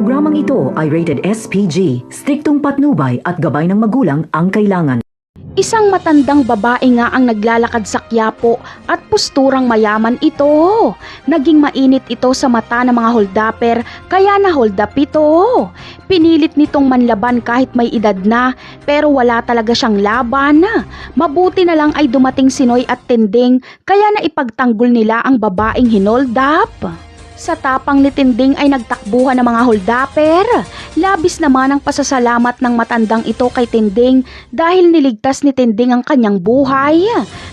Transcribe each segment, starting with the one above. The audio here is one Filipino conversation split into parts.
Programang ito ay rated SPG, striktong patnubay at gabay ng magulang ang kailangan. Isang matandang babae nga ang naglalakad sa Quiapo at posturang mayaman ito. Naging mainit ito sa mata ng mga holdapper kaya na-hold up ito. Pinilit nitong manlaban kahit may edad na pero wala talaga siyang laban. Mabuti na lang ay dumating si Noy at Tinding kaya naipagtanggol nila ang babaeng hinold up. Sa tapang ni Tinding ay nagtakbuhan ng mga holdapper. Labis naman ang pasasalamat ng matandang ito kay Tinding dahil niligtas ni Tinding ang kanyang buhay.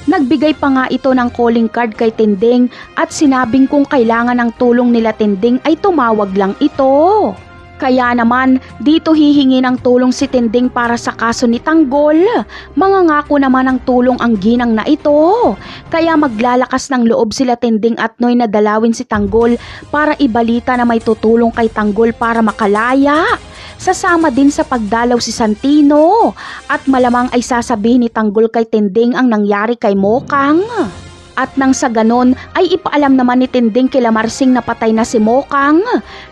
Nagbigay pa nga ito ng calling card kay Tinding at sinabing kung kailangan ng tulong nila Tinding ay tumawag lang ito. Kaya naman, dito hihingi ng tulong si Tinding para sa kaso ni Tanggol. Mangangako naman ng tulong ang ginang na ito. Kaya maglalakas ng loob sila Tinding at Noy na dalawin si Tanggol para ibalita na may tutulong kay Tanggol para makalaya. Sasama din sa pagdalaw si Santino at malamang ay sasabihin ni Tanggol kay Tinding ang nangyari kay Mokang. At nang sa ganon ay ipaalam naman ni Tinding kila Marsing na patay na si Mokang.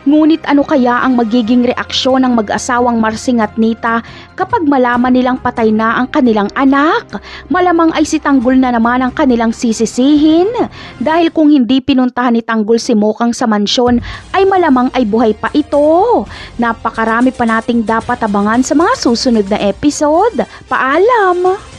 Ngunit ano kaya ang magiging reaksyon ng mag-asawang Marsing at Nita kapag malaman nilang patay na ang kanilang anak? Malamang ay si Tanggol na naman ang kanilang sisisihin. Dahil kung hindi pinuntahan ni Tanggol si Mokang sa mansyon ay malamang ay buhay pa ito. Napakarami pa nating dapat abangan sa mga susunod na episode. Paalam!